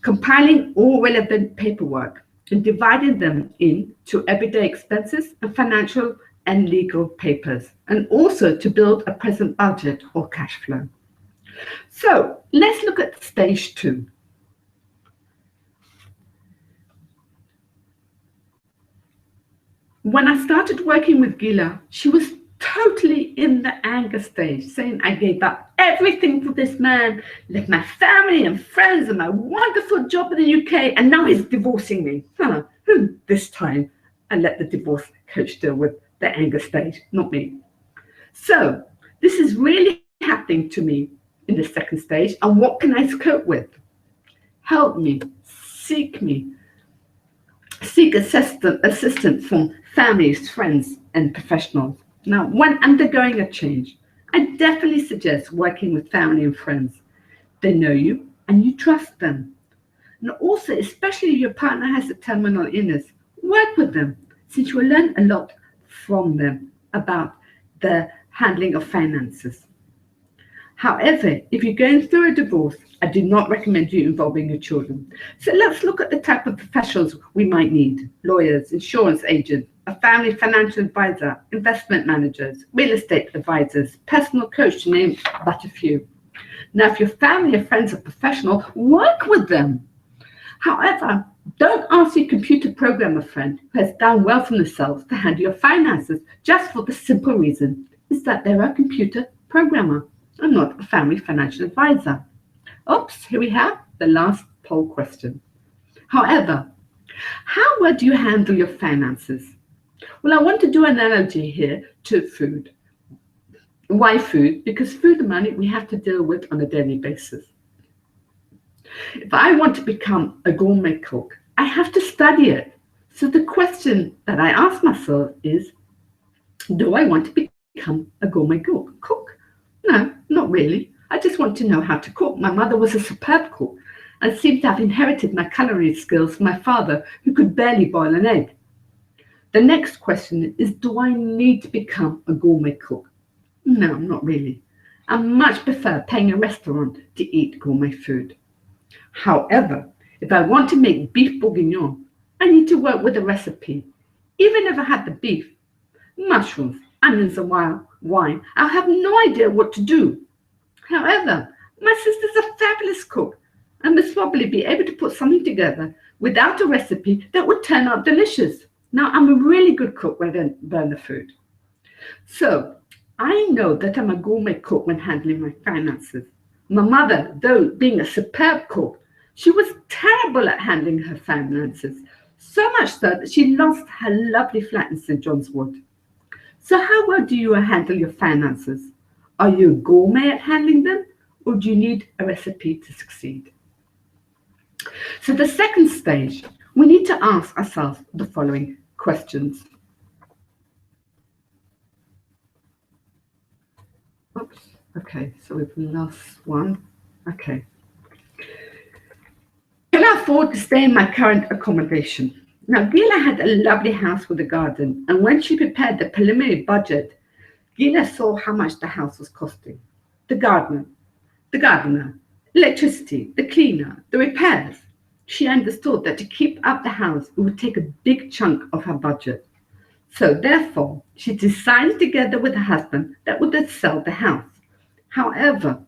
Compiling all relevant paperwork and dividing them into everyday expenses and financial and legal papers, and also to build a present budget or cash flow. So let's look at stage 2. When I started working with Gila, she was totally in the anger stage, saying I gave up everything for this man, left my family and friends and my wonderful job in the UK, and now he's divorcing me. This time I let the divorce coach deal with the anger stage, not me. So this is really happening to me in the second stage, and what can I cope with? Help me, seek assistance from families, friends, and professionals. Now, when undergoing a change, I definitely suggest working with family and friends. They know you and you trust them. And also, especially if your partner has a terminal illness, work with them, since you will learn a lot from them about the handling of finances. However, if you're going through a divorce, I do not recommend you involving your children. So let's look at the type of professionals we might need: lawyers, insurance agents, a family financial advisor, investment managers, real estate advisors, personal coach, to name but a few. Now, if your family or friends are professional, work with them. However, don't ask your computer programmer friend who has done well for themselves to handle your finances, just for the simple reason is that they're a computer programmer and not a family financial advisor. Oops, here we have the last poll question. However, how well do you handle your finances? Well, I want to do an analogy here to food. Why food? Because food and money we have to deal with on a daily basis. If I want to become a gourmet cook, I have to study it. So the question that I ask myself is, do I want to become a gourmet cook? No, not really. I just want to know how to cook. My mother was a superb cook and seemed to have inherited my culinary skills from my father, who could barely boil an egg. The next question is, do I need to become a gourmet cook? No, not really. I much prefer paying a restaurant to eat gourmet food. However, if I want to make beef bourguignon, I need to work with a recipe. Even if I had the beef, mushrooms, onions and wine, I'll have no idea what to do. However, my sister's a fabulous cook and must probably be able to put something together without a recipe that would turn out delicious. Now, I'm a really good cook when I burn the food. So, I know that I'm a gourmet cook when handling my finances. My mother, though being a superb cook, she was terrible at handling her finances, so much so that she lost her lovely flat in St. John's Wood. So how well do you handle your finances? Are you a gourmet at handling them, or do you need a recipe to succeed? So the second stage, we need to ask ourselves the following questions. Oops, okay, so we've lost one. Okay. Can I afford to stay in my current accommodation? Now, Gila had a lovely house with a garden, and when she prepared the preliminary budget, Gila saw how much the house was costing. The gardener, electricity, the cleaner, the repairs. She understood that to keep up the house, it would take a big chunk of her budget. So therefore, she decided together with her husband that would sell the house. However,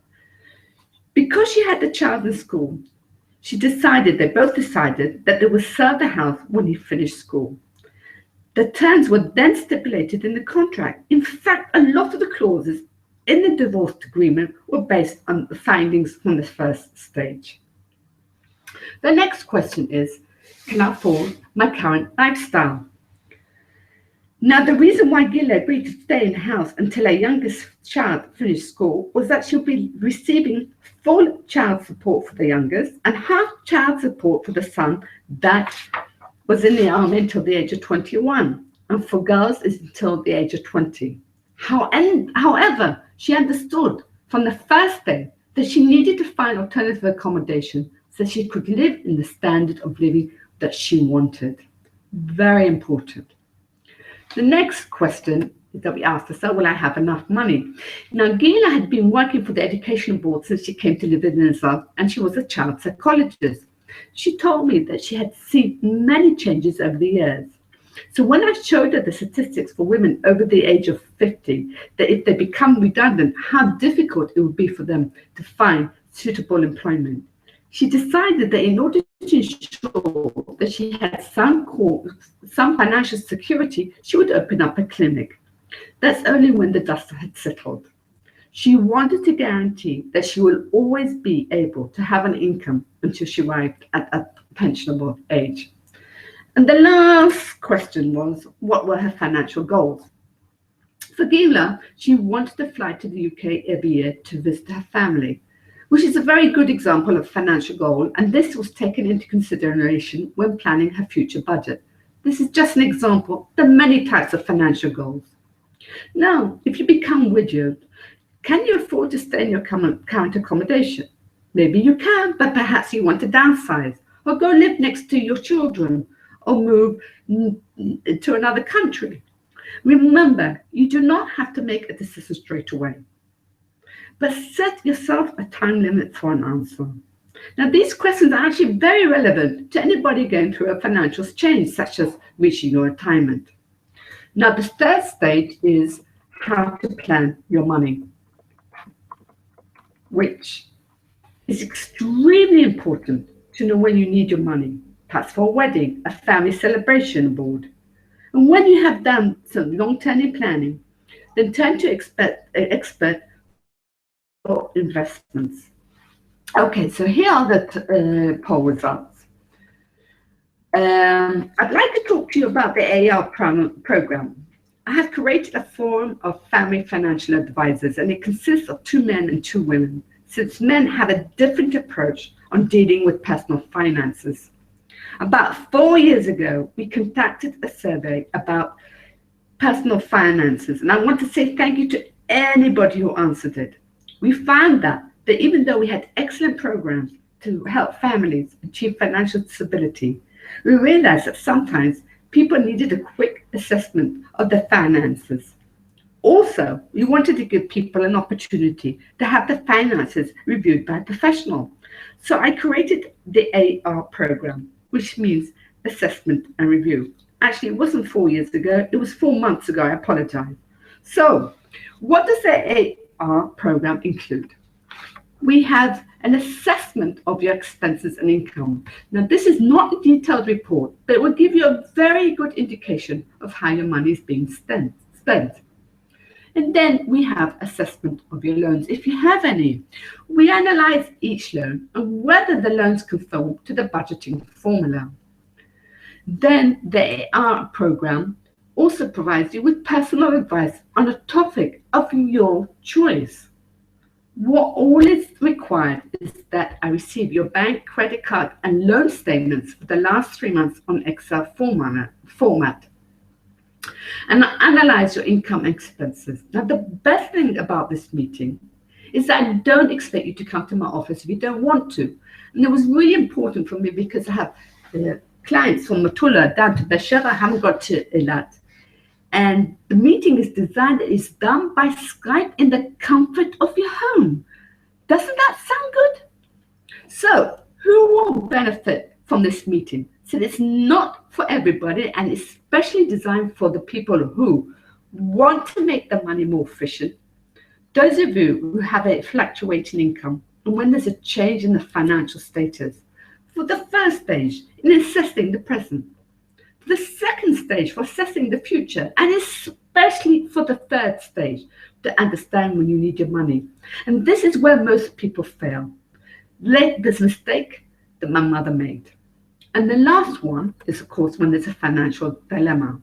because she had the child in school, they both decided that they would sell the house when he finished school. The terms were then stipulated in the contract. In fact, a lot of the clauses in the divorce agreement were based on the findings from the first stage. The next question is, can I afford my current lifestyle? Now, the reason why Gila agreed to stay in the house until her youngest child finished school was that she'll be receiving full child support for the youngest and half child support for the son that was in the army until the age of 21, and for girls is until the age of 20. However, she understood from the first day that she needed to find alternative accommodation so she could live in the standard of living that she wanted. Very important. The next question that we asked herself, will I have enough money? Now, Gila had been working for the Education Board since she came to live in Israel, and she was a child psychologist. She told me that she had seen many changes over the years. So when I showed her the statistics for women over the age of 50, that if they become redundant, how difficult it would be for them to find suitable employment, she decided that in order to ensure that she had some financial security, she would open up a clinic. That's only when the dust had settled. She wanted to guarantee that she will always be able to have an income until she arrived at a pensionable age. And the last question was, what were her financial goals? For Gila, she wanted to fly to the UK every year to visit her family, which is a very good example of financial goal, and this was taken into consideration when planning her future budget. This is just an example. There are many types of financial goals. Now, if you become widowed, can you afford to stay in your current accommodation? Maybe you can, but perhaps you want to downsize or go live next to your children or move to another country. Remember, you do not have to make a decision straight away, but set yourself a time limit for an answer. Now, these questions are actually very relevant to anybody going through a financial change, such as reaching your retirement. Now, the third stage is how to plan your money, which is extremely important to know when you need your money, perhaps for a wedding, a family celebration abroad. And when you have done some long-term planning, then turn to expert for investments. Okay, so here are the poll results. I'd like to talk to you about the AR program. I have created a forum of family financial advisors, and it consists of 2 men and 2 women, since men have a different approach on dealing with personal finances. About 4 years ago, we conducted a survey about personal finances, and I want to say thank you to anybody who answered it. We found that even though we had excellent programs to help families achieve financial stability, we realized that sometimes people needed a quick assessment of their finances. Also, we wanted to give people an opportunity to have their finances reviewed by a professional. So I created the AR program, which means assessment and review. Actually, it wasn't 4 years ago, it was 4 months ago, I apologize. So what does the AR program include? We have an assessment of your expenses and income. Now, this is not a detailed report, but it will give you a very good indication of how your money is being spent. And then we have assessment of your loans, if you have any. We analyze each loan and whether the loans conform to the budgeting formula. Then the AR program also provides you with personal advice on a topic of your choice. What all is required is that I receive your bank, credit card, and loan statements for the last 3 months on Excel format. And analyze your income and expenses. Now, the best thing about this meeting is that I don't expect you to come to my office if you don't want to. And it was really important for me because I have clients from Matula down to Beersheba. I haven't got to Eilat. And the meeting is designed, it's done by Skype in the comfort of your home. Doesn't that sound good? So, who will benefit from this meeting? So it's not for everybody, and especially designed for the people who want to make their money more efficient. Those of you who have a fluctuating income, and when there's a change in the financial status. For the first stage, in assessing the present. For the second stage, for assessing the future, and especially for the third stage, to understand when you need your money. And this is where most people fail. This mistake that my mother made. And the last one is, of course, when there's a financial dilemma.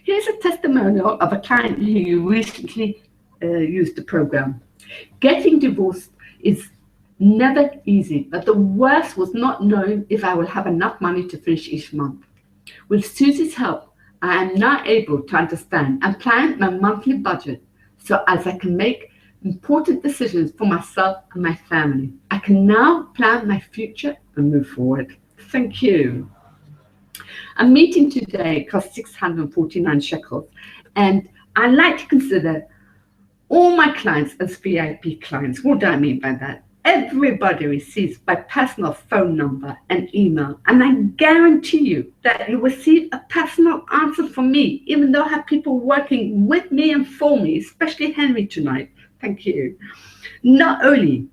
Here's a testimonial of a client who recently used the program. Getting divorced is never easy, but the worst was not knowing if I will have enough money to finish each month. With Suzy's help, I am now able to understand and plan my monthly budget so as I can make important decisions for myself and my family. I can now plan my future and move forward. Thank you. A meeting today costs 649 shekels, and I like to consider all my clients as VIP clients. What do I mean by that? Everybody receives my personal phone number and email, and I guarantee you that you receive a personal answer from me, even though I have people working with me and for me, especially Henry tonight. Thank you. Not only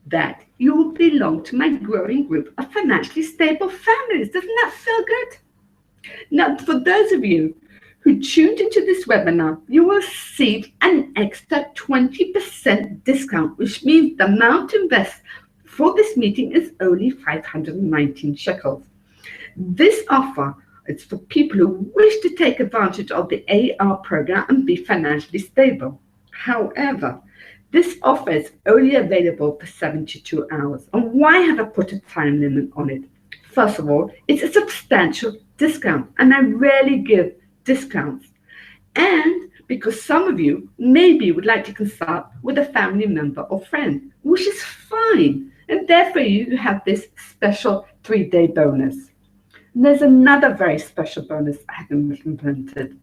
that, you will belong to my growing group of financially stable families. Doesn't that feel good? Now, for those of you who tuned into this webinar, you will receive an extra 20% discount, which means the amount to invest for this meeting is only 519 shekels. This offer is for people who wish to take advantage of the AR program and be financially stable. However, this offer is only available for 72 hours. And why have I put a time limit on it? First of all, it's a substantial discount, and I rarely give discounts. And because some of you maybe would like to consult with a family member or friend, which is fine. And therefore you have this special 3-day bonus. And there's another very special bonus I have implemented.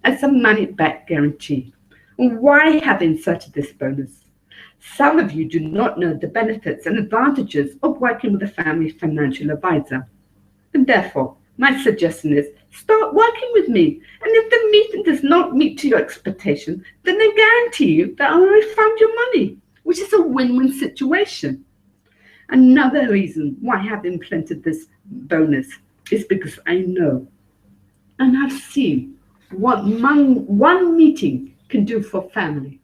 It's a money back guarantee. Why have I inserted this bonus? Some of you do not know the benefits and advantages of working with a family financial advisor. And therefore, my suggestion is start working with me. And if the meeting does not meet to your expectation, then I guarantee you that I will refund your money, which is a win-win situation. Another reason why I have implemented this bonus is because I know and have seen what one meeting can do for family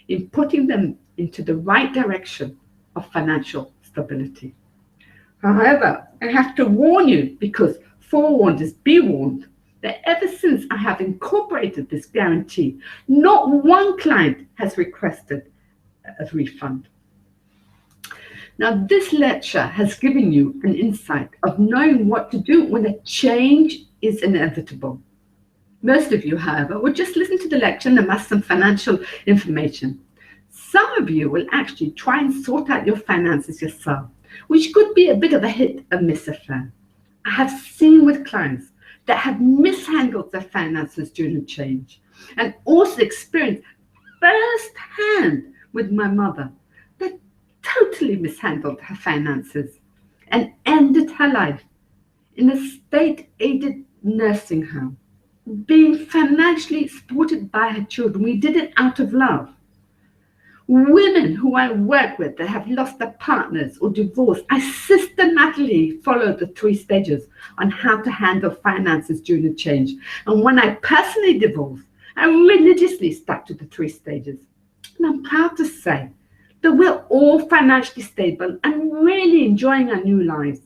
in putting them into the right direction of financial stability. However, I have to warn you, because forewarned is be warned, that ever since I have incorporated this guarantee, not one client has requested a refund. Now, this lecture has given you an insight of knowing what to do when a change is inevitable. Most of you, however, will just listen to the lecture and amass some financial information. Some of you will actually try and sort out your finances yourself, which could be a bit of a hit and miss affair. I have seen with clients that have mishandled their finances during the change, and also experienced firsthand with my mother that totally mishandled her finances and ended her life in a state-aided nursing home, being financially supported by her children. We did it out of love. Women who I work with that have lost their partners or divorced, I systematically follow the 3 stages on how to handle finances during the change. And when I personally divorced, I religiously stuck to the 3 stages. And I'm proud to say that we're all financially stable and really enjoying our new lives.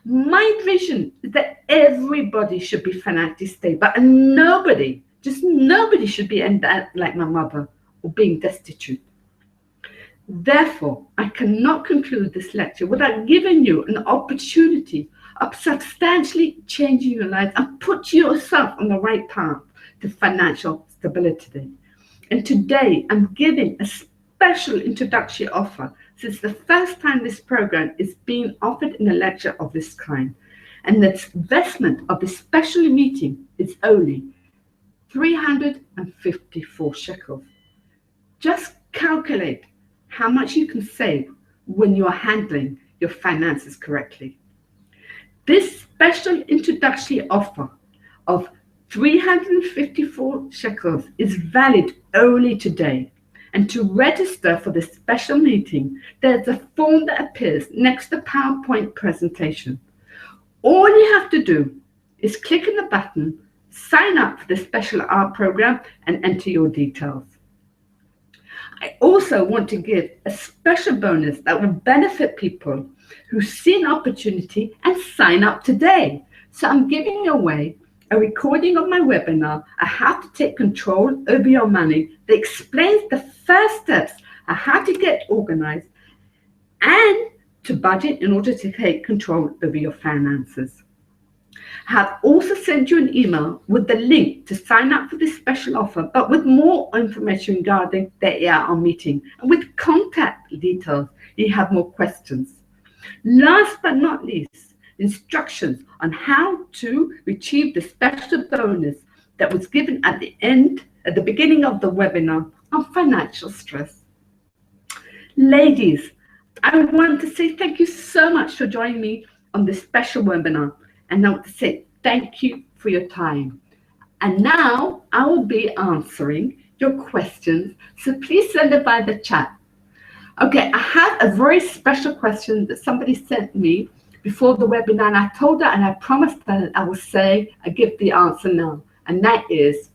My vision is that everybody should be financially stable, and nobody, just nobody, should be ended up like my mother or being destitute. Therefore, I cannot conclude this lecture without giving you an opportunity of substantially changing your life and put yourself on the right path to financial stability. And today, I'm giving a special introductory offer, since the first time this program is being offered in a lecture of this kind. And the investment of this special meeting is only 354 shekels. Just calculate how much you can save when you are handling your finances correctly. This special introductory offer of 354 shekels is valid only today. And to register for this special meeting, there's a form that appears next to the PowerPoint presentation. All you have to do is click on the button, sign up for the special art program, and enter your details. I also want to give a special bonus that will benefit people who see an opportunity and sign up today. So I'm giving away a recording of my webinar on how to take control over your money that explains the first steps on how to get organized and to budget in order to take control over your finances. I have also sent you an email with the link to sign up for this special offer, but with more information regarding the ARR meeting and with contact details if you have more questions. Last but not least, instructions on how to retrieve the special bonus that was given at the beginning of the webinar on financial stress. Ladies, I want to say thank you so much for joining me on this special webinar, and I want to say thank you for your time. And now I will be answering your questions, so please send it by the chat. Okay, I have a very special question that somebody sent me before the webinar, and I told her and I promised her I will give the answer now. And that is,